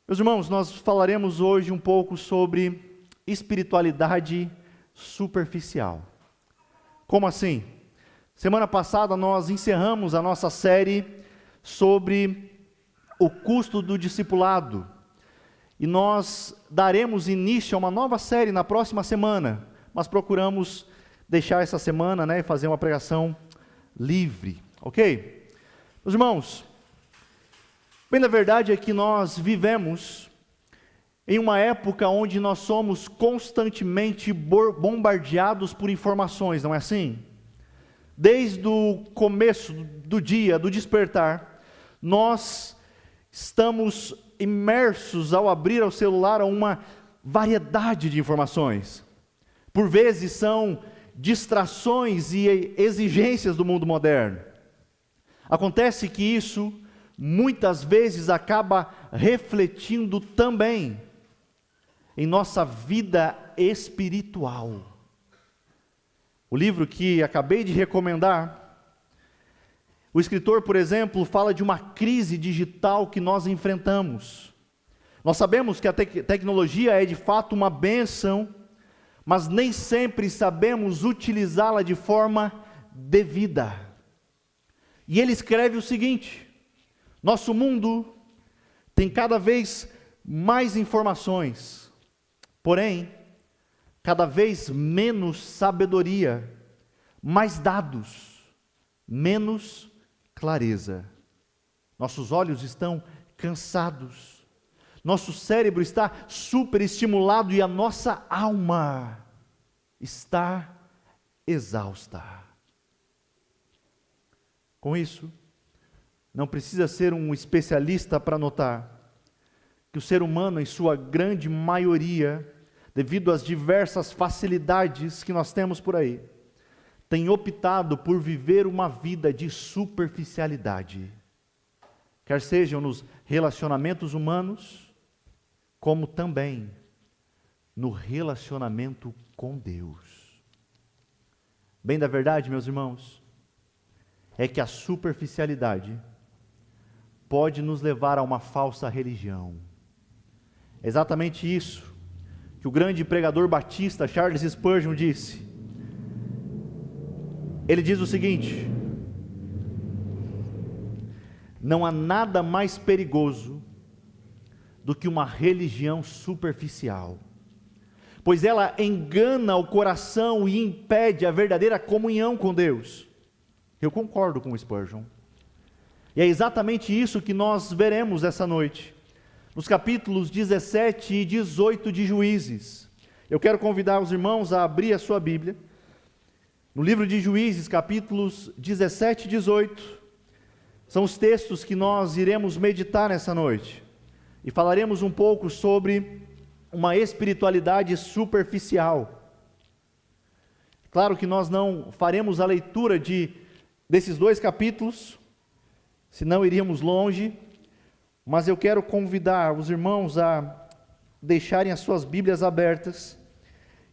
Meus irmãos, nós falaremos hoje um pouco sobre espiritualidade superficial. Como assim? Semana passada nós encerramos a nossa série sobre o custo do discipulado. E nós daremos início a uma nova série na próxima semana. Mas procuramos deixar essa semana, e fazer uma pregação livre. Ok? Meus irmãos, bem, na verdade é que nós vivemos em uma época onde nós somos constantemente bombardeados por informações, não é assim? Desde o começo do dia, do despertar, nós estamos imersos ao abrir o celular a uma variedade de informações. Por vezes são distrações e exigências do mundo moderno. Acontece que isso muitas vezes acaba refletindo também em nossa vida espiritual. O livro que acabei de recomendar, o escritor, por exemplo, fala de uma crise digital que nós enfrentamos. Nós sabemos que a tecnologia é de fato uma bênção, mas nem sempre sabemos utilizá-la de forma devida. E ele escreve o seguinte: nosso mundo tem cada vez mais informações, porém, cada vez menos sabedoria, mais dados, menos clareza. Nossos olhos estão cansados, nosso cérebro está superestimulado e a nossa alma está exausta. Com isso, não precisa ser um especialista para notar que o ser humano, em sua grande maioria, devido às diversas facilidades que nós temos por aí, tem optado por viver uma vida de superficialidade, quer sejam nos relacionamentos humanos, como também no relacionamento com Deus. Bem, da verdade, meus irmãos, é que a superficialidade pode nos levar a uma falsa religião. É exatamente isso que o grande pregador batista Charles Spurgeon disse. Ele diz o seguinte: não há nada mais perigoso do que uma religião superficial, pois ela engana o coração e impede a verdadeira comunhão com Deus. Eu concordo com o Spurgeon. E é exatamente isso que nós veremos essa noite, nos capítulos 17 e 18 de Juízes. Eu quero convidar os irmãos a abrir a sua Bíblia, no livro de Juízes, capítulos 17 e 18, são os textos que nós iremos meditar nessa noite, e falaremos um pouco sobre uma espiritualidade superficial. Claro que nós não faremos a leitura desses dois capítulos, senão iríamos longe, mas eu quero convidar os irmãos a deixarem as suas Bíblias abertas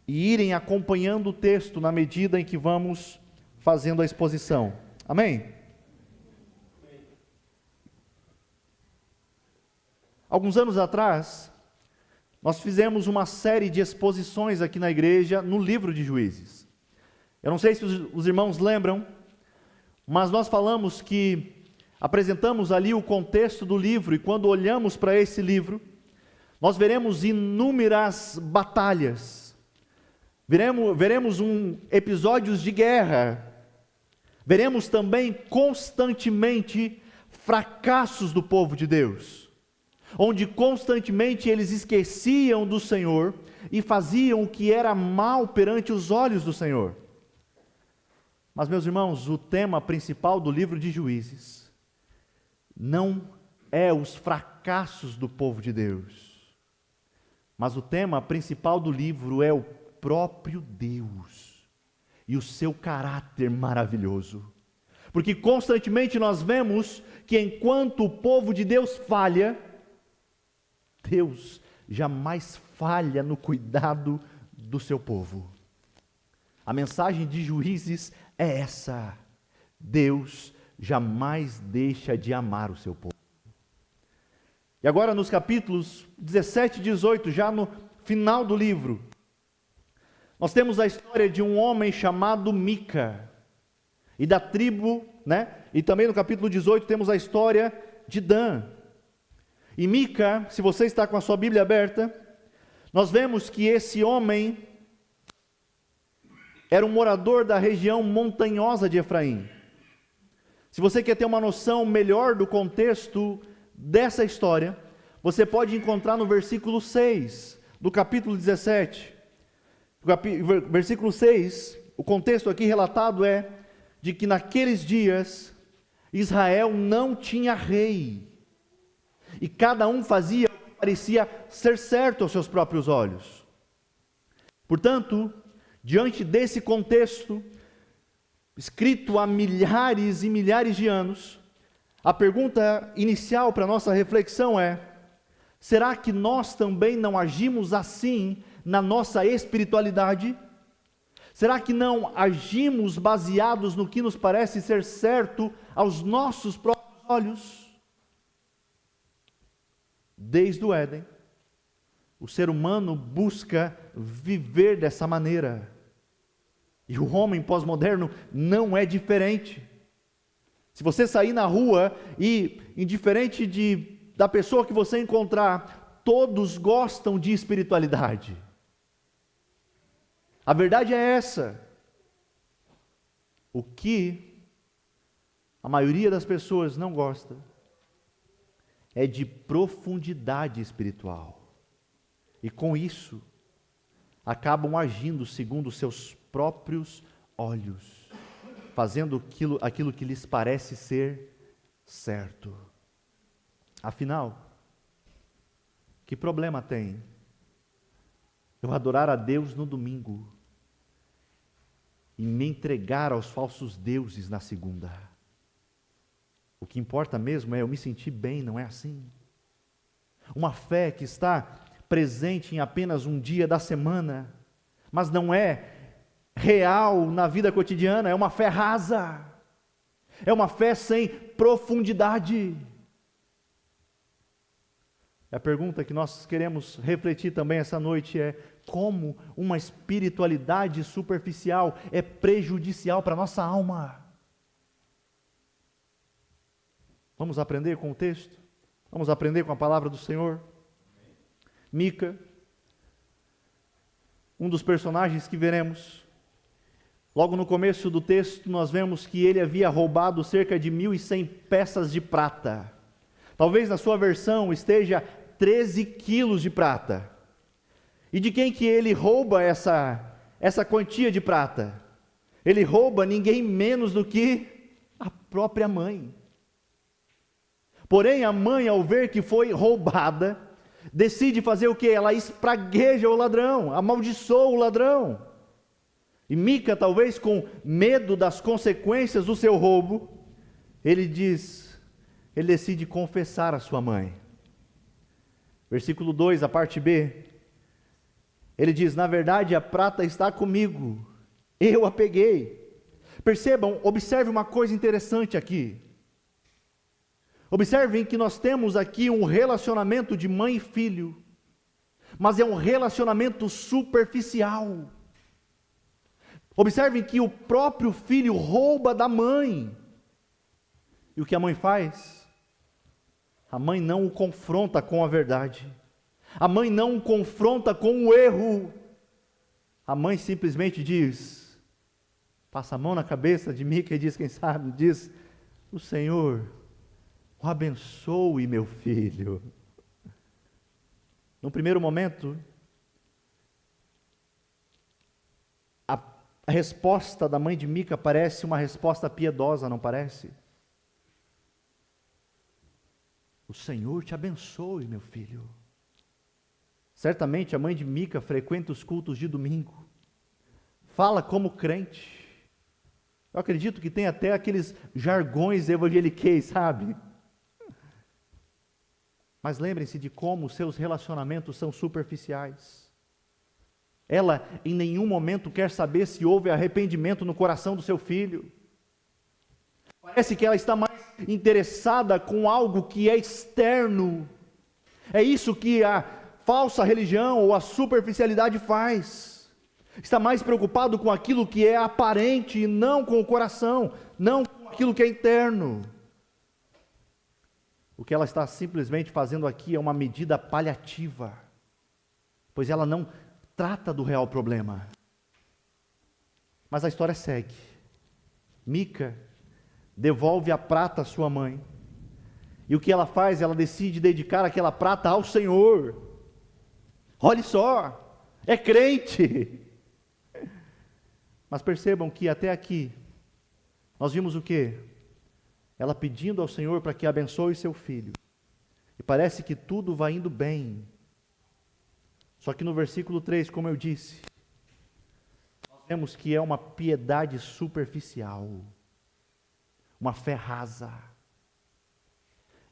e irem acompanhando o texto na medida em que vamos fazendo a exposição. Amém? Alguns anos atrás, nós fizemos uma série de exposições aqui na igreja no livro de Juízes. Eu não sei se os irmãos lembram, mas nós falamos que apresentamos ali o contexto do livro, e quando olhamos para esse livro, nós veremos inúmeras batalhas, veremos episódios de guerra, veremos também constantemente fracassos do povo de Deus, onde constantemente eles esqueciam do Senhor e faziam o que era mal perante os olhos do Senhor. Mas, meus irmãos, o tema principal do livro de Juízes não é os fracassos do povo de Deus, mas o tema principal do livro é o próprio Deus e o seu caráter maravilhoso. Porque constantemente nós vemos que enquanto o povo de Deus falha, Deus jamais falha no cuidado do seu povo. A mensagem de Juízes é essa: Deus jamais deixa de amar o seu povo. E agora nos capítulos 17 e 18, já no final do livro, nós temos a história de um homem chamado Mica, e da tribo, e também no capítulo 18 temos a história de Dan. E Mica, se você está com a sua Bíblia aberta, nós vemos que esse homem era um morador da região montanhosa de Efraim. Se você quer ter uma noção melhor do contexto dessa história, você pode encontrar no versículo 6 do capítulo 17. Versículo 6, o contexto aqui relatado é de que naqueles dias Israel não tinha rei, e cada um fazia o que parecia ser certo aos seus próprios olhos. Portanto, diante desse contexto, escrito há milhares e milhares de anos, a pergunta inicial para a nossa reflexão é: será que nós também não agimos assim na nossa espiritualidade? Será que não agimos baseados no que nos parece ser certo aos nossos próprios olhos? Desde o Éden, o ser humano busca viver dessa maneira. E o homem pós-moderno não é diferente. Se você sair na rua e, indiferente da pessoa que você encontrar, todos gostam de espiritualidade. A verdade é essa. O que a maioria das pessoas não gosta é de profundidade espiritual. E com isso, acabam agindo segundo os seus próprios olhos, fazendo aquilo que lhes parece ser certo. Afinal, que problema tem eu adorar a Deus no domingo e me entregar aos falsos deuses na segunda? O que importa mesmo é eu me sentir bem, não é assim? Uma fé que está presente em apenas um dia da semana, mas não é real na vida cotidiana, é uma fé rasa, é uma fé sem profundidade. A pergunta que nós queremos refletir também essa noite é: como uma espiritualidade superficial é prejudicial para a nossa alma? Vamos aprender com o texto? Vamos aprender com a palavra do Senhor? Mica, um dos personagens que veremos, logo no começo do texto nós vemos que ele havia roubado cerca de 1.100 peças de prata. Talvez na sua versão esteja 13 quilos de prata. E de quem que ele rouba essa quantia de prata? Ele rouba ninguém menos do que a própria mãe. Porém, a mãe, ao ver que foi roubada, decide fazer o quê? Ela espragueja o ladrão, amaldiçoa o ladrão. E Mica, talvez com medo das consequências do seu roubo, ele decide confessar a sua mãe. Versículo 2, a parte B, ele diz: na verdade a prata está comigo, eu a peguei. Percebam, observe uma coisa interessante aqui. Observem que nós temos aqui um relacionamento de mãe e filho, mas é um relacionamento superficial. Observem que o próprio filho rouba da mãe. E o que a mãe faz? A mãe não o confronta com a verdade. A mãe não o confronta com o erro. A mãe simplesmente diz, passa a mão na cabeça de Mica e diz, quem sabe, diz: o Senhor o abençoe, meu filho. No primeiro momento, a resposta da mãe de Mica parece uma resposta piedosa, não parece? O Senhor te abençoe, meu filho. Certamente a mãe de Mica frequenta os cultos de domingo, fala como crente. Eu acredito que tem até aqueles jargões evangeliqueis, sabe? Mas lembrem-se de como os seus relacionamentos são superficiais. Ela em nenhum momento quer saber se houve arrependimento no coração do seu filho. Parece que ela está mais interessada com algo que é externo É isso que a falsa religião ou a superficialidade faz. Está mais preocupado com aquilo que é aparente e não com o coração, não com aquilo que é interno. O que ela está simplesmente fazendo aqui é uma medida paliativa, pois ela não trata do real problema. Mas a história segue. Mica devolve a prata à sua mãe. E o que ela faz? Ela decide dedicar aquela prata ao Senhor. Olhe só, é crente. Mas percebam que até aqui, nós vimos o quê? Ela pedindo ao Senhor para que abençoe seu filho. E parece que tudo vai indo bem. Só que no versículo 3, como eu disse, nós vemos que é uma piedade superficial, uma fé rasa.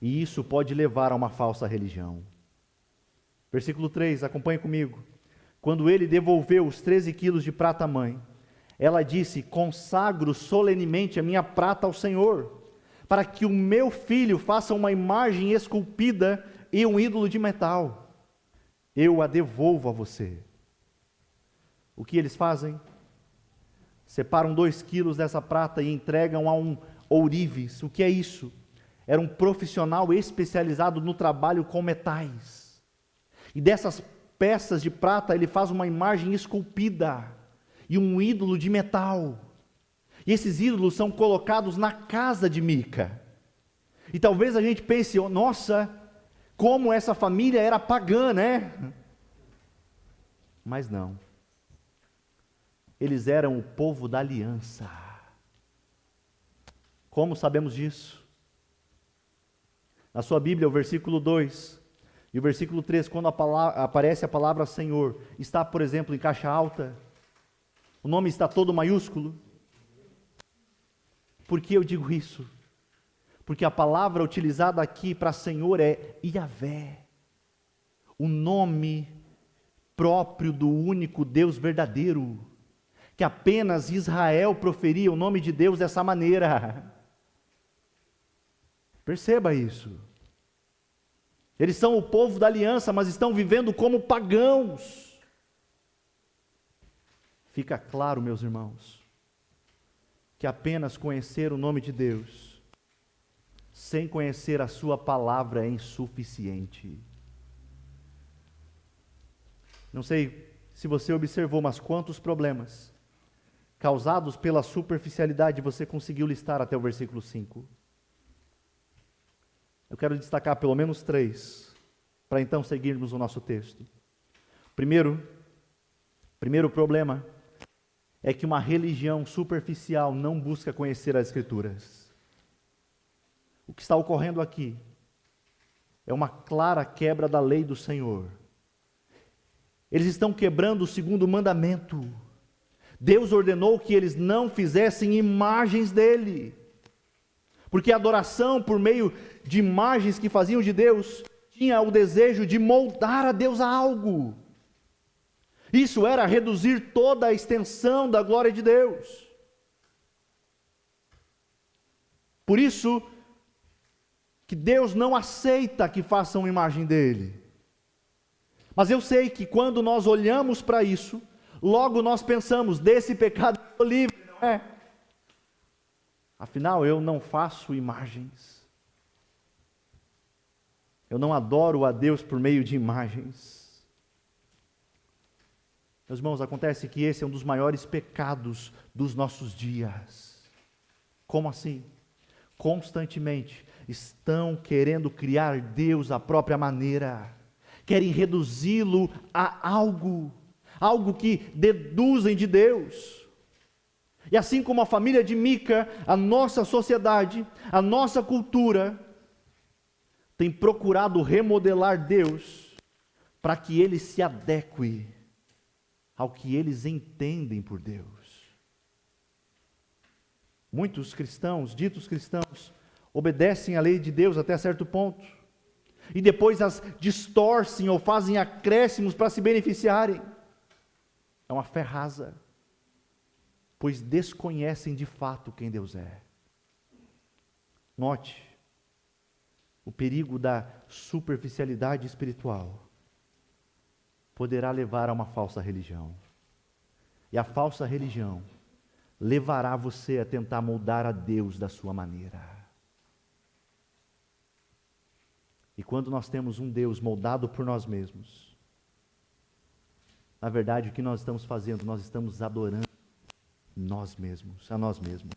E isso pode levar a uma falsa religião. Versículo 3, acompanhe comigo. Quando ele devolveu os 13 quilos de prata à mãe, ela disse: consagro solenemente a minha prata ao Senhor, para que o meu filho faça uma imagem esculpida e um ídolo de metal. Eu a devolvo a você. O que eles fazem? Separam 2 quilos dessa prata e entregam a um ourives. O que é isso? Era um profissional especializado no trabalho com metais. E dessas peças de prata ele faz uma imagem esculpida e um ídolo de metal. E esses ídolos são colocados na casa de Mica. E talvez a gente pense: nossa, como essa família era pagã, né? Mas não. Eles eram o povo da aliança. Como sabemos disso? Na sua Bíblia, o versículo 2 e o versículo 3, quando aparece a palavra Senhor, está, por exemplo, em caixa alta. O nome está todo maiúsculo. Por que eu digo isso? Porque a palavra utilizada aqui para Senhor é Yahvé, o nome próprio do único Deus verdadeiro, que apenas Israel proferia o nome de Deus dessa maneira. Perceba isso. Eles são o povo da aliança, mas estão vivendo como pagãos. Fica claro, meus irmãos, que apenas conhecer o nome de Deus, sem conhecer a sua palavra, é insuficiente. Não sei se você observou, mas quantos problemas causados pela superficialidade você conseguiu listar até o versículo 5? Eu quero destacar pelo menos 3, para então seguirmos o nosso texto. Primeiro problema é que uma religião superficial não busca conhecer as Escrituras. O que está ocorrendo aqui é uma clara quebra da lei do Senhor. Eles estão quebrando o 2º mandamento. Deus ordenou que eles não fizessem imagens dele, porque a adoração por meio de imagens que faziam de Deus tinha o desejo de moldar a Deus a algo. Isso era reduzir toda a extensão da glória de Deus. Por isso que Deus não aceita que façam imagem dele. Mas eu sei que quando nós olhamos para isso, logo nós pensamos: desse pecado eu estou livre, não é? Afinal, eu não faço imagens. Eu não adoro a Deus por meio de imagens. Meus irmãos, acontece que esse é um dos maiores pecados dos nossos dias. Como assim? Constantemente estão querendo criar Deus à própria maneira. Querem reduzi-lo a algo que deduzem de Deus. E assim como a família de Mica, a nossa sociedade, a nossa cultura, tem procurado remodelar Deus para que ele se adeque ao que eles entendem por Deus. Muitos cristãos, ditos cristãos, obedecem à lei de Deus até certo ponto, e depois as distorcem ou fazem acréscimos para se beneficiarem. É uma fé rasa, pois desconhecem de fato quem Deus é. Note, o perigo da superficialidade espiritual poderá levar a uma falsa religião. E a falsa religião levará você a tentar moldar a Deus da sua maneira. E quando nós temos um Deus moldado por nós mesmos, na verdade o que nós estamos fazendo? Nós estamos adorando nós mesmos, a nós mesmos.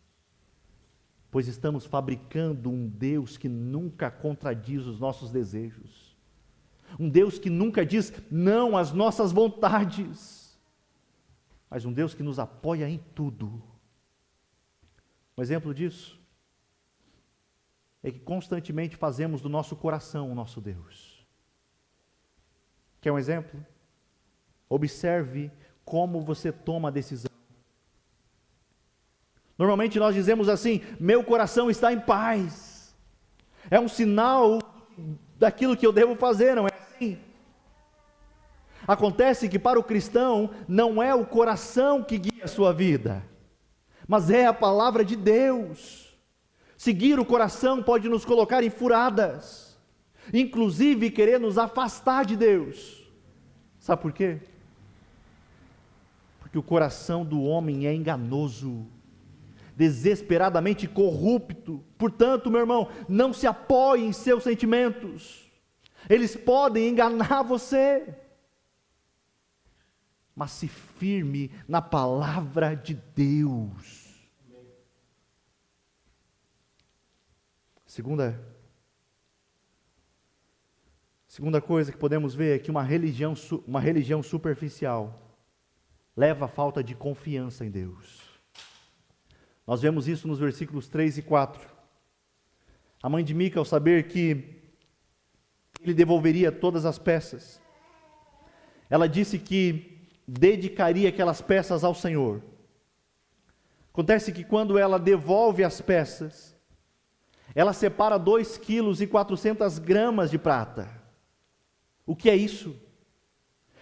Pois estamos fabricando um Deus que nunca contradiz os nossos desejos. Um Deus que nunca diz não às nossas vontades. Mas um Deus que nos apoia em tudo. Um exemplo disso é que constantemente fazemos do nosso coração o nosso Deus. Quer um exemplo? Observe como você toma a decisão. Normalmente nós dizemos assim: meu coração está em paz. É um sinal daquilo que eu devo fazer, não é assim? Acontece que para o cristão não é o coração que guia a sua vida, mas é a palavra de Deus. Seguir o coração pode nos colocar em furadas, inclusive querer nos afastar de Deus. Sabe por quê? Porque o coração do homem é enganoso, desesperadamente corrupto. Portanto, meu irmão, não se apoie em seus sentimentos. Eles podem enganar você. Mas se firme na palavra de Deus. Segunda coisa que podemos ver é que uma religião superficial leva à falta de confiança em Deus. Nós vemos isso nos versículos 3 e 4. A mãe de Mica, ao saber que ele devolveria todas as peças, ela disse que dedicaria aquelas peças ao Senhor. Acontece que quando ela devolve as peças, ela separa 2,4 kg de prata. O que é isso?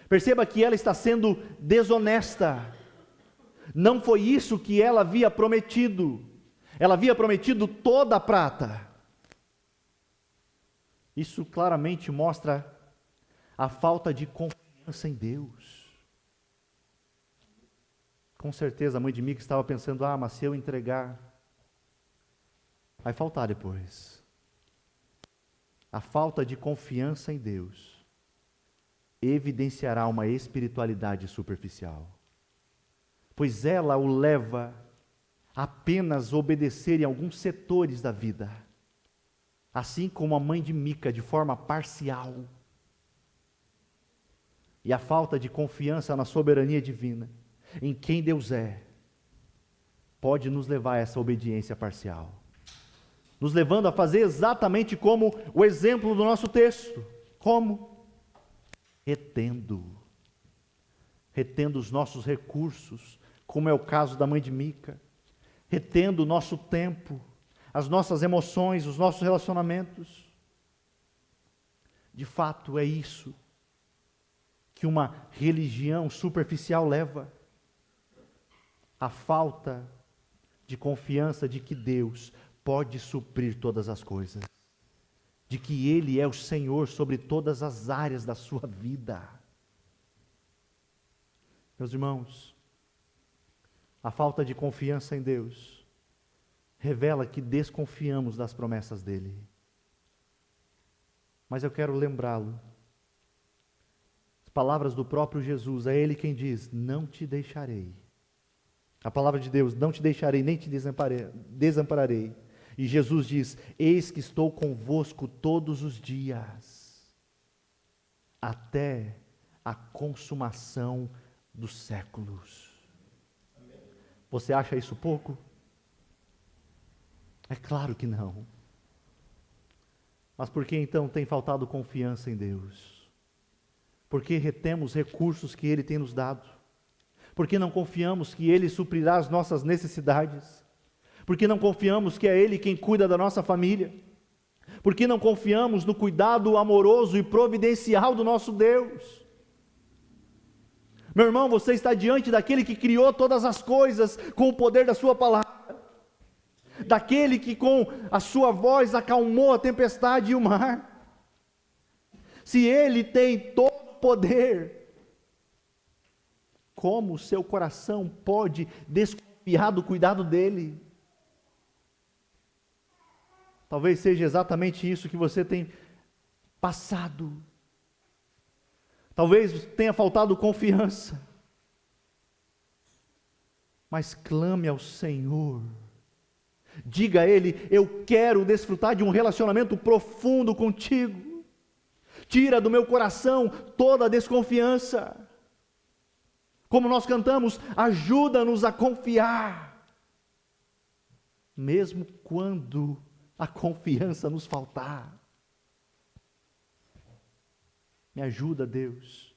Perceba que ela está sendo desonesta. Não foi isso que ela havia prometido. Ela havia prometido toda a prata. Isso claramente mostra a falta de confiança em Deus. Com certeza a mãe de Mica estava pensando: mas se eu entregar, vai faltar depois. A falta de confiança em Deus evidenciará uma espiritualidade superficial, pois ela o leva a apenas obedecer em alguns setores da vida, assim como a mãe de Mica, de forma parcial. E a falta de confiança na soberania divina, em quem Deus é, pode nos levar a essa obediência parcial, nos levando a fazer exatamente como o exemplo do nosso texto. Como? Retendo os nossos recursos, como é o caso da mãe de Mica, retendo o nosso tempo, as nossas emoções, os nossos relacionamentos. De fato, é isso que uma religião superficial leva. A falta de confiança de que Deus pode suprir todas as coisas, de que Ele é o Senhor sobre todas as áreas da sua vida. Meus irmãos, a falta de confiança em Deus revela que desconfiamos das promessas dEle. Mas eu quero lembrá-lo, as palavras do próprio Jesus, é Ele quem diz: não te deixarei. A palavra de Deus: não te deixarei, nem te desampararei. E Jesus diz: eis que estou convosco todos os dias, até a consumação dos séculos. Amém. Você acha isso pouco? É claro que não. Mas por que então tem faltado confiança em Deus? Por que retemos recursos que Ele tem nos dado? Por que não confiamos que Ele suprirá as nossas necessidades? Por que não confiamos que é Ele quem cuida da nossa família? Por que não confiamos no cuidado amoroso e providencial do nosso Deus? Meu irmão, você está diante daquele que criou todas as coisas com o poder da sua palavra. daquele que com a sua voz acalmou a tempestade e o mar. Se Ele tem todo o poder, como o seu coração pode desconfiar do cuidado dEle? Talvez seja exatamente isso que você tem passado. Talvez tenha faltado confiança. Mas clame ao Senhor. Diga a Ele: eu quero desfrutar de um relacionamento profundo contigo. Tira do meu coração toda a desconfiança. Como nós cantamos, ajuda-nos a confiar. Mesmo quando a confiança nos faltar. Me ajuda, Deus,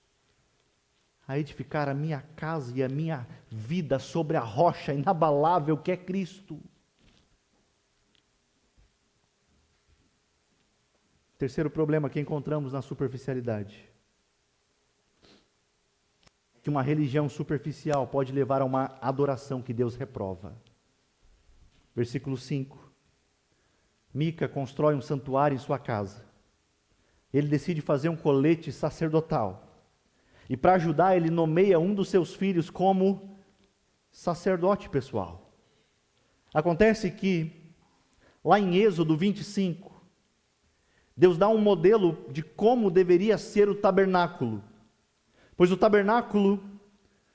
a edificar a minha casa e a minha vida sobre a rocha inabalável que é Cristo. Terceiro problema que encontramos na superficialidade. Que uma religião superficial pode levar a uma adoração que Deus reprova. Versículo 5. Mica constrói um santuário em sua casa. Ele decide fazer um colete sacerdotal. E para ajudar, ele nomeia um dos seus filhos como sacerdote pessoal. Acontece que, lá em Êxodo 25, Deus dá um modelo de como deveria ser o tabernáculo. Pois o tabernáculo,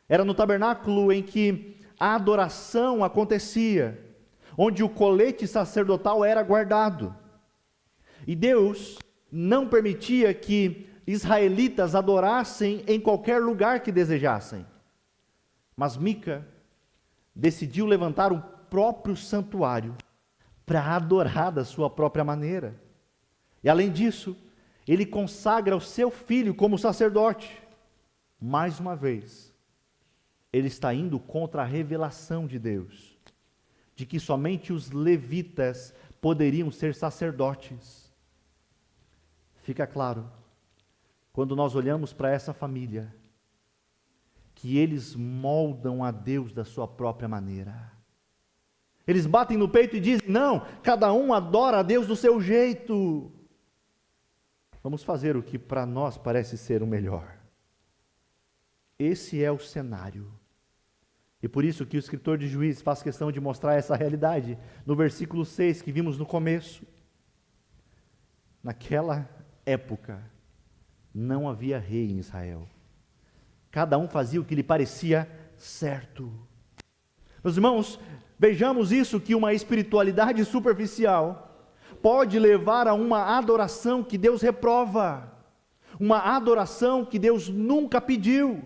era no tabernáculo em que a adoração acontecia, onde o colete sacerdotal era guardado. E Deus não permitia que israelitas adorassem em qualquer lugar que desejassem. Mas Mica decidiu levantar um próprio santuário para adorar da sua própria maneira. E além disso, ele consagra o seu filho como sacerdote. Mais uma vez, ele está indo contra a revelação de Deus, de que somente os levitas poderiam ser sacerdotes. Fica claro, quando nós olhamos para essa família, que eles moldam a Deus da sua própria maneira. Eles batem no peito e dizem: não, cada um adora a Deus do seu jeito. Vamos fazer o que para nós parece ser o melhor. Esse é o cenário. E por isso que o escritor de Juízes faz questão de mostrar essa realidade. No versículo 6 que vimos no começo. Naquela época, não havia rei em Israel. Cada um fazia o que lhe parecia certo. Meus irmãos, vejamos isso, que uma espiritualidade superficial pode levar a uma adoração que Deus reprova, uma adoração que Deus nunca pediu.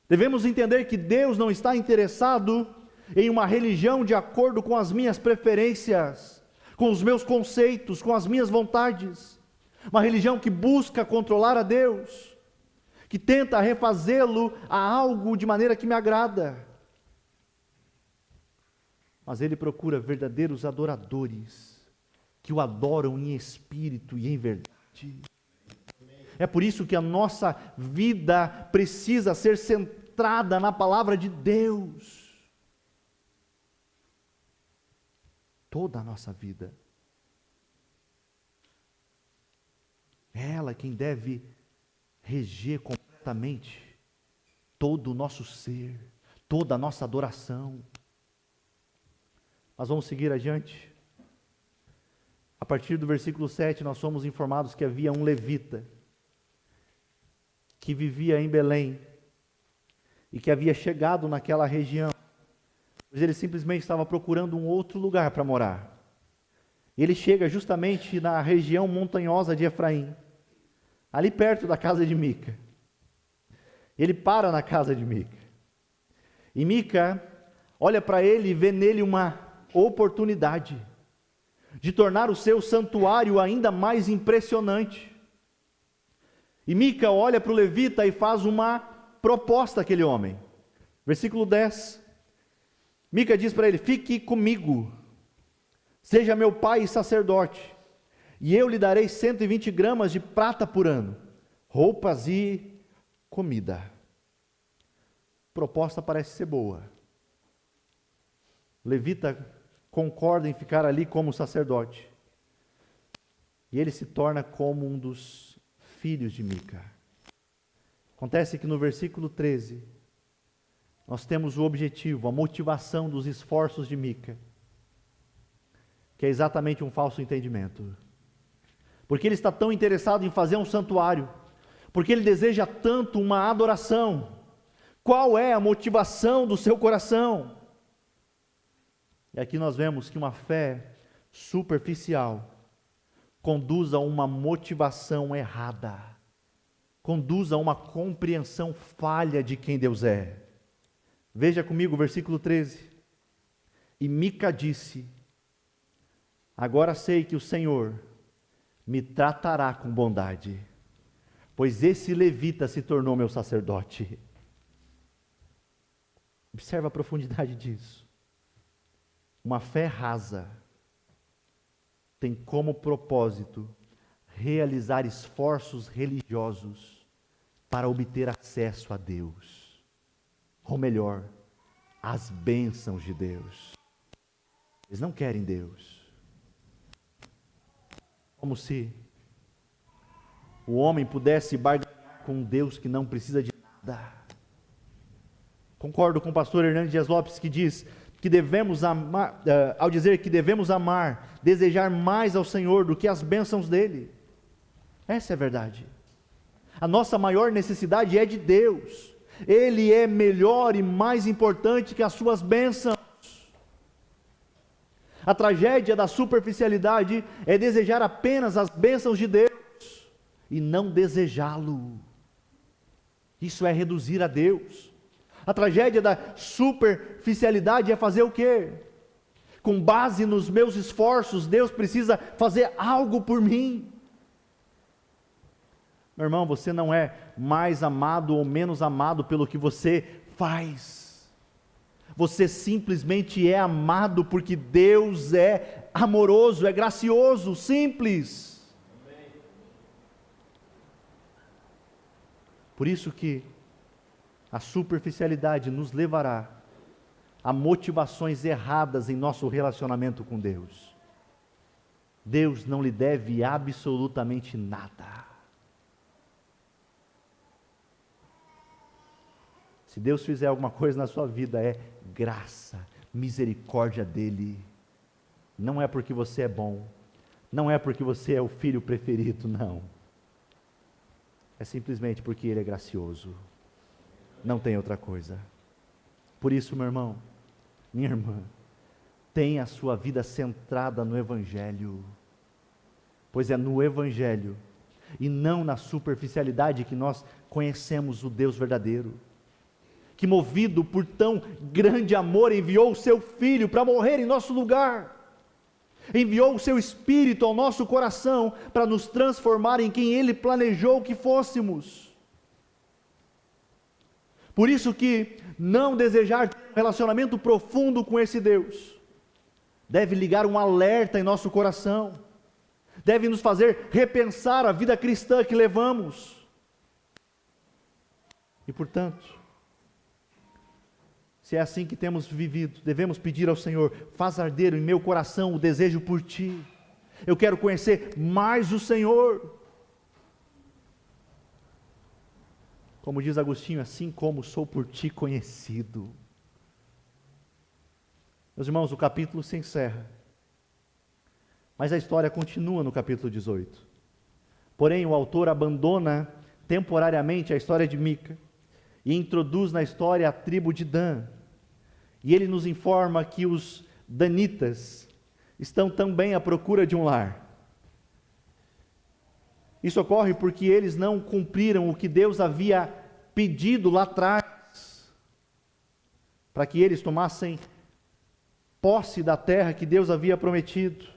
Devemos entender que Deus não está interessado em uma religião de acordo com as minhas preferências, com os meus conceitos, com as minhas vontades. Uma religião que busca controlar a Deus, que tenta refazê-lo a algo de maneira que me agrada. Mas Ele procura verdadeiros adoradores, que o adoram em espírito e em verdade. É por isso que a nossa vida precisa ser centrada na palavra de Deus. Toda a nossa vida. É ela quem deve reger completamente todo o nosso ser, toda a nossa adoração. Mas vamos seguir adiante. A partir do versículo 7, nós somos informados que havia um levita que vivia em Belém e que havia chegado naquela região, mas ele simplesmente estava procurando um outro lugar para morar. Ele chega justamente na região montanhosa de Efraim, ali perto da casa de Mica. Ele para na casa de Mica. E Mica olha para ele e vê nele uma oportunidade de tornar o seu santuário ainda mais impressionante. E Mica olha para o levita e faz uma proposta àquele homem. Versículo 10. Mica diz para ele: fique comigo, seja meu pai e sacerdote, e eu lhe darei 120 gramas de prata por ano, roupas e comida. A proposta parece ser boa. O levita concorda em ficar ali como sacerdote. E ele se torna como um dos filhos de Mica. Acontece que no versículo 13, nós temos o objetivo, a motivação dos esforços de Mica, que é exatamente um falso entendimento. Porque ele está tão interessado em fazer um santuário, porque ele deseja tanto uma adoração. Qual é a motivação do seu coração? E aqui nós vemos que uma fé superficial conduz a uma motivação errada, conduz a uma compreensão falha de quem Deus é. Veja comigo o versículo 13. E Mica disse: agora sei que o Senhor me tratará com bondade, pois esse levita se tornou meu sacerdote. Observa a profundidade disso. Uma fé rasa tem como propósito realizar esforços religiosos para obter acesso a Deus, ou melhor, as bênçãos de Deus. Eles não querem Deus. Como se o homem pudesse barganhar com um Deus que não precisa de nada. Concordo com o pastor Hernandes Dias Lopes, que diz que devemos amar, ao dizer que devemos amar, desejar mais ao Senhor do que as bênçãos dele. Essa é a verdade. A nossa maior necessidade é de Deus. Ele é melhor e mais importante que as suas bênçãos. A tragédia da superficialidade é desejar apenas as bênçãos de Deus e não desejá-lo. Isso é reduzir a Deus. A tragédia da superficialidade é fazer o quê? Com base nos meus esforços, Deus precisa fazer algo por mim. Meu irmão, você não é mais amado ou menos amado pelo que você faz. Você simplesmente é amado porque Deus é amoroso, é gracioso, simples. Por isso que a superficialidade nos levará a motivações erradas em nosso relacionamento com Deus. Deus não lhe deve absolutamente nada. Se Deus fizer alguma coisa na sua vida, é graça, misericórdia dele. Não é porque você é bom, não é porque você é o filho preferido, não. É simplesmente porque ele é gracioso. Não tem outra coisa. Por isso, meu irmão, minha irmã, tenha a sua vida centrada no Evangelho, pois é no Evangelho e não na superficialidade que nós conhecemos o Deus verdadeiro, que movido por tão grande amor enviou o seu Filho para morrer em nosso lugar, enviou o seu Espírito ao nosso coração para nos transformar em quem Ele planejou que fôssemos. Por isso que não desejar ter um relacionamento profundo com esse Deus deve ligar um alerta em nosso coração, deve nos fazer repensar a vida cristã que levamos. E portanto, se é assim que temos vivido, devemos pedir ao Senhor: faz arder em meu coração o desejo por Ti. Eu quero conhecer mais o Senhor. Como diz Agostinho, assim como sou por Ti conhecido. Meus irmãos, o capítulo se encerra, mas a história continua no capítulo 18. Porém, o autor abandona temporariamente a história de Mica e introduz na história a tribo de Dan. E ele nos informa que os danitas estão também à procura de um lar. Isso ocorre porque eles não cumpriram o que Deus havia pedido lá atrás, para que eles tomassem posse da terra que Deus havia prometido.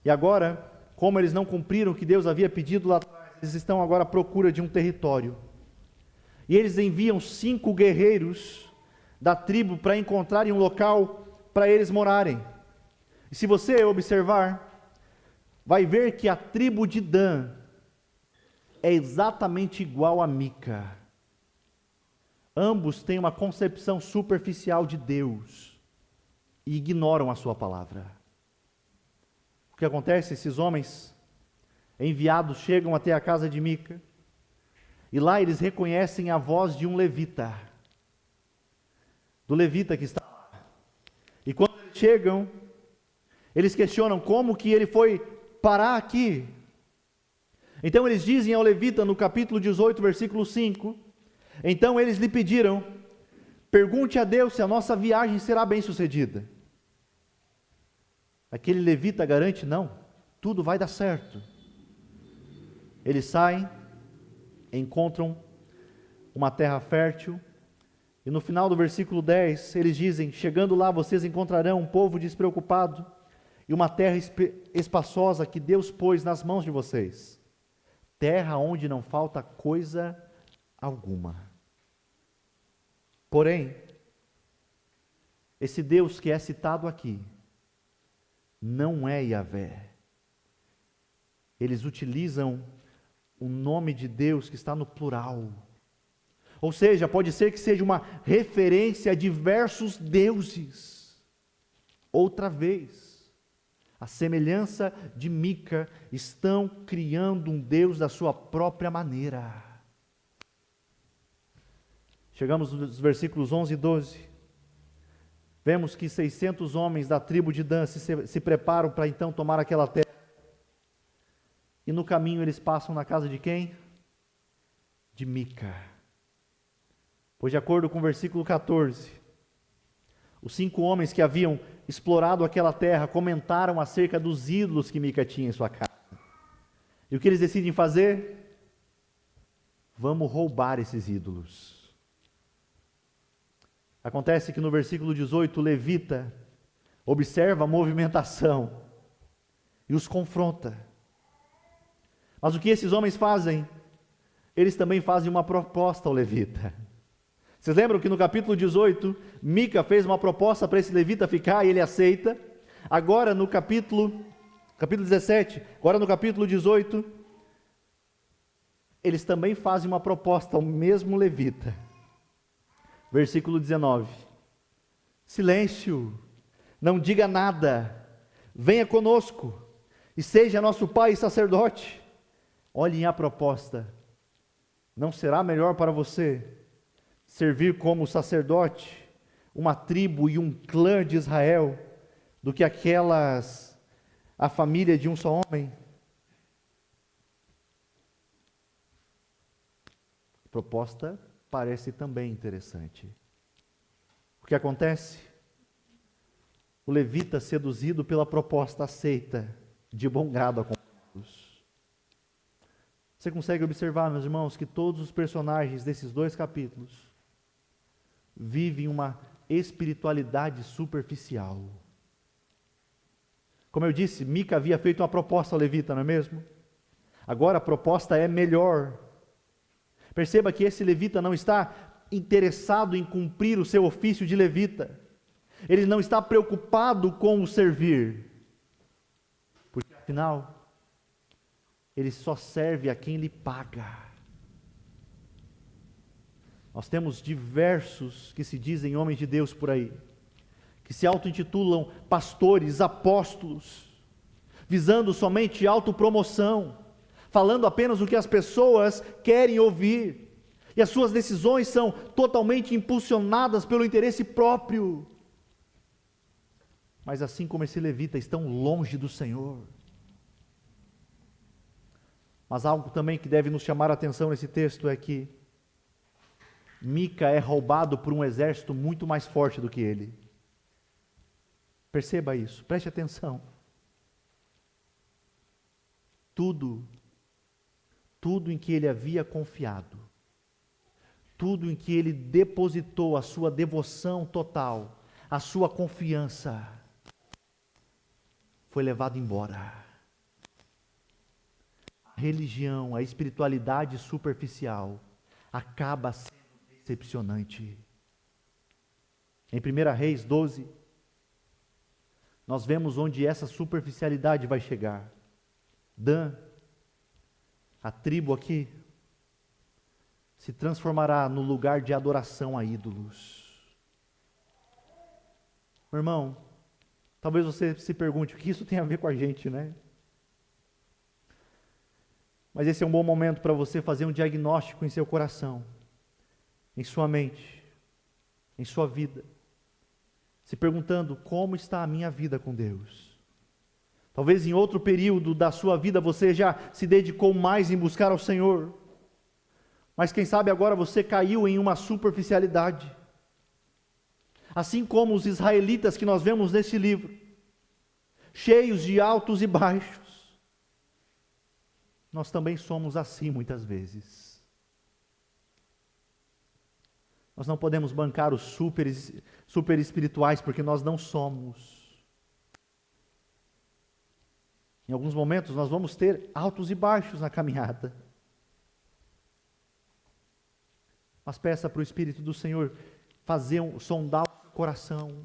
E agora, como eles não cumpriram o que Deus havia pedido lá atrás, eles estão agora à procura de um território. E eles enviam 5 guerreiros da tribo para encontrarem um local para eles morarem. E se você observar, vai ver que a tribo de Dan é exatamente igual a Mica. Ambos têm uma concepção superficial de Deus e ignoram a sua palavra. O que acontece? Esses homens enviados chegam até a casa de Mica e lá eles reconhecem a voz de um levita, do levita que está lá. E quando eles chegam, eles questionam como que ele foi parar aqui. Então eles dizem ao levita no capítulo 18, versículo 5, então eles lhe pediram, pergunte a Deus se a nossa viagem será bem sucedida. Aquele levita garante, não, tudo vai dar certo. Eles saem, encontram uma terra fértil, e no final do versículo 10, eles dizem, chegando lá vocês encontrarão um povo despreocupado, e uma terra espaçosa que Deus pôs nas mãos de vocês, terra onde não falta coisa alguma. Porém, esse Deus que é citado aqui, não é Yahvé. Eles utilizam o nome de Deus que está no plural. Ou seja, pode ser que seja uma referência a diversos deuses. Outra vez, a semelhança de Mica, estão criando um Deus da sua própria maneira. Chegamos nos versículos 11 e 12. Vemos que 600 homens da tribo de Dan se preparam para então tomar aquela terra. E no caminho eles passam na casa de quem? De Mica. Pois de acordo com o versículo 14, os 5 homens que haviam explorado aquela terra comentaram acerca dos ídolos que Mica tinha em sua casa. E o que eles decidem fazer? Vamos roubar esses ídolos. Acontece que no versículo 18, o levita observa a movimentação e os confronta. Mas o que esses homens fazem? Eles também fazem uma proposta ao levita. Vocês lembram que no capítulo 18, Mica fez uma proposta para esse levita ficar e ele aceita. Agora no capítulo 17, agora no capítulo 18, eles também fazem uma proposta ao mesmo levita. Versículo 19, silêncio, não diga nada, venha conosco, e seja nosso pai e sacerdote. Olhem a proposta, não será melhor para você servir como sacerdote, uma tribo e um clã de Israel, do que a família de um só homem? A proposta parece também interessante. O que acontece? O levita, seduzido pela proposta, aceita de bom grado a convite. Você consegue observar, meus irmãos, que todos os personagens desses 2 capítulos vivem uma espiritualidade superficial. Como eu disse, Mica havia feito uma proposta ao levita, não é mesmo? Agora a proposta é melhor. Perceba que esse levita não está interessado em cumprir o seu ofício de levita. Ele não está preocupado com o servir. Porque afinal, ele só serve a quem lhe paga. Nós temos diversos que se dizem homens de Deus por aí, que se auto-intitulam pastores, apóstolos, visando somente autopromoção, falando apenas o que as pessoas querem ouvir, e as suas decisões são totalmente impulsionadas pelo interesse próprio. Mas assim como esse levita, estão longe do Senhor. Mas algo também que deve nos chamar a atenção nesse texto é que Mica é roubado por um exército muito mais forte do que ele. Perceba isso, preste atenção. Tudo em que ele havia confiado, tudo em que ele depositou a sua devoção total, a sua confiança, foi levado embora. A religião, a espiritualidade superficial acaba sendo decepcionante. Em 1 Reis 12, nós vemos onde essa superficialidade vai chegar. Dan, a tribo aqui, se transformará no lugar de adoração a ídolos. Meu irmão, talvez você se pergunte, o que isso tem a ver com a gente, né? Mas esse é um bom momento para você fazer um diagnóstico em seu coração, em sua mente, em sua vida, se perguntando, como está a minha vida com Deus? Talvez em outro período da sua vida você já se dedicou mais em buscar ao Senhor, mas quem sabe agora você caiu em uma superficialidade, assim como os israelitas que nós vemos nesse livro, cheios de altos e baixos. Nós também somos assim muitas vezes. Nós não podemos bancar os super espirituais, porque nós não somos. Em alguns momentos nós vamos ter altos e baixos na caminhada. Mas peça para o Espírito do Senhor sondar o seu coração.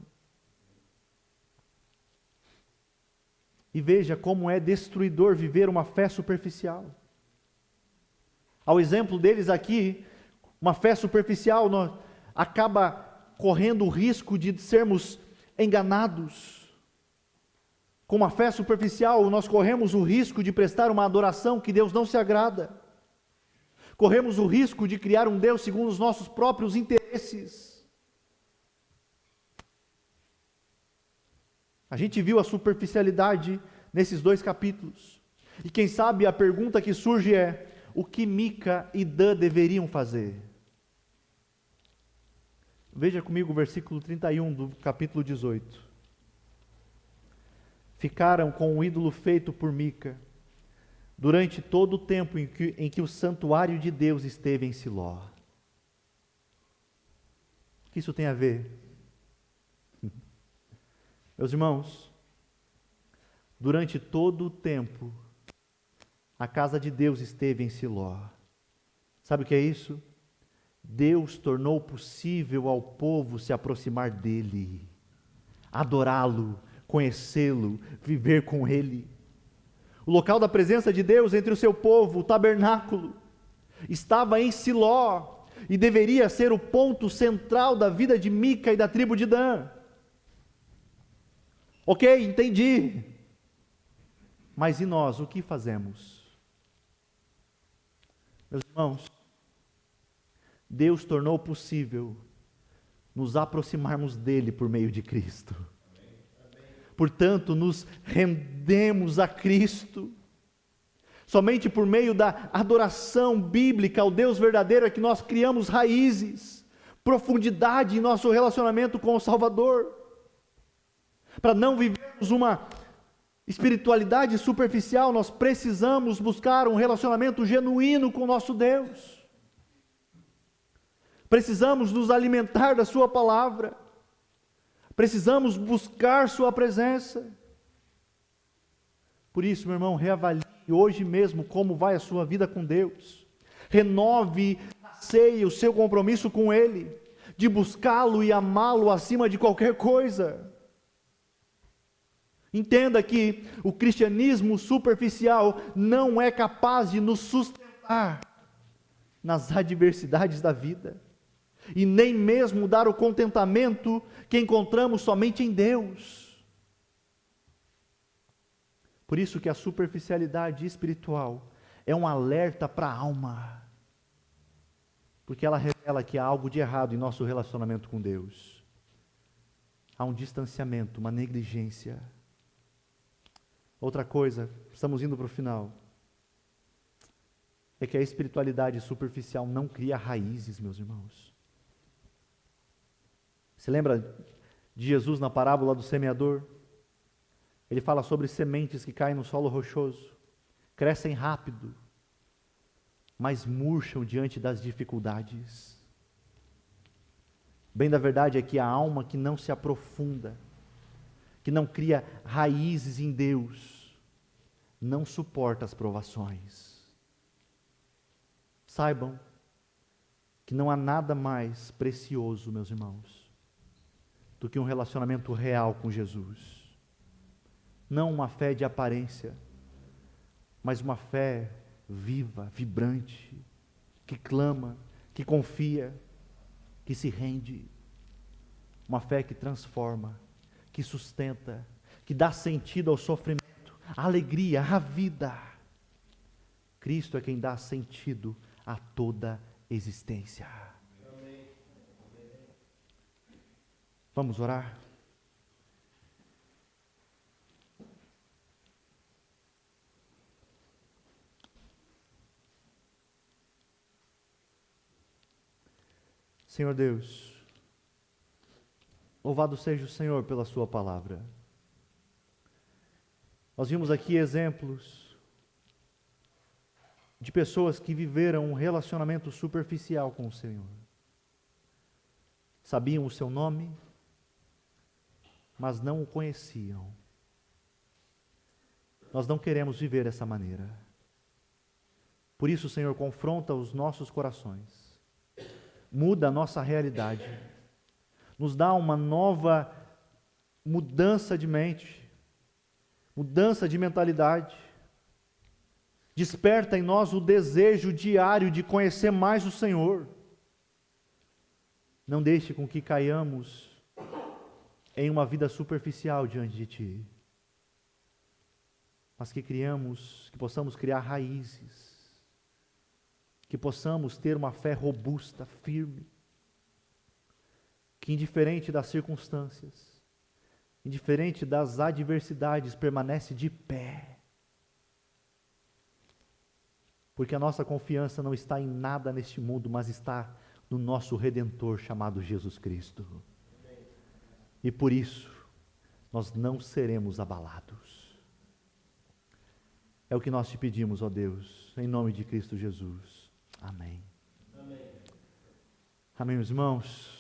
E veja como é destruidor viver uma fé superficial. Ao exemplo deles aqui, uma fé superficial acaba correndo o risco de sermos enganados. Com uma fé superficial, nós corremos o risco de prestar uma adoração que Deus não se agrada. Corremos o risco de criar um Deus segundo os nossos próprios interesses. A gente viu a superficialidade nesses 2 capítulos. E quem sabe a pergunta que surge é: o que Mica e Dan deveriam fazer? Veja comigo o versículo 31 do capítulo 18. Ficaram com o ídolo feito por Mica durante todo o tempo em que o santuário de Deus esteve em Siló. O que isso tem a ver? Meus irmãos, durante todo o tempo, a casa de Deus esteve em Siló. Sabe o que é isso? Deus tornou possível ao povo se aproximar dele, adorá-lo, conhecê-lo, viver com ele. O local da presença de Deus entre o seu povo, o tabernáculo, estava em Siló e deveria ser o ponto central da vida de Mica e da tribo de Dan. Ok, entendi. Mas e nós, o que fazemos? Meus irmãos, Deus tornou possível nos aproximarmos dele por meio de Cristo. Portanto, nos rendemos a Cristo. Somente por meio da adoração bíblica ao Deus verdadeiro é que nós criamos raízes, profundidade em nosso relacionamento com o Salvador. Para não vivermos uma espiritualidade superficial, nós precisamos buscar um relacionamento genuíno com o nosso Deus. Precisamos nos alimentar da sua palavra. Precisamos buscar sua presença. Por isso, meu irmão, reavalie hoje mesmo como vai a sua vida com Deus. Renove na ceia o seu compromisso com Ele, de buscá-lo e amá-lo acima de qualquer coisa. Entenda que o cristianismo superficial não é capaz de nos sustentar nas adversidades da vida, e nem mesmo dar o contentamento que encontramos somente em Deus. Por isso que a superficialidade espiritual é um alerta para a alma, porque ela revela que há algo de errado em nosso relacionamento com Deus. Há um distanciamento, uma negligência. Outra coisa, estamos indo para o final, é que a espiritualidade superficial não cria raízes, meus irmãos. Você lembra de Jesus na parábola do semeador? Ele fala sobre sementes que caem no solo rochoso, crescem rápido, mas murcham diante das dificuldades. Bem da verdade é que a alma que não se aprofunda, que não cria raízes em Deus, não suporta as provações. Saibam que não há nada mais precioso, meus irmãos, do que um relacionamento real com Jesus. Não uma fé de aparência, mas uma fé viva, vibrante, que clama, que confia, que se rende. Uma fé que transforma, que sustenta, que dá sentido ao sofrimento, à alegria, à vida. Cristo é quem dá sentido a toda existência. Vamos orar? Senhor Deus, louvado seja o Senhor pela sua palavra. Nós vimos aqui exemplos de pessoas que viveram um relacionamento superficial com o Senhor. Sabiam o seu nome, mas não o conheciam. Nós não queremos viver dessa maneira. Por isso, Senhor, confronta os nossos corações. Muda a nossa realidade. Nos dá uma nova mudança de mente, mudança de mentalidade. Desperta em nós o desejo diário de conhecer mais o Senhor. Não deixe com que caiamos em uma vida superficial diante de Ti, mas que possamos criar raízes, que possamos ter uma fé robusta, firme, que indiferente das circunstâncias, indiferente das adversidades, permanece de pé. Porque a nossa confiança não está em nada neste mundo, mas está no nosso Redentor chamado Jesus Cristo. E por isso, nós não seremos abalados. É o que nós te pedimos, ó Deus, em nome de Cristo Jesus. Amém. Amém, meus irmãos.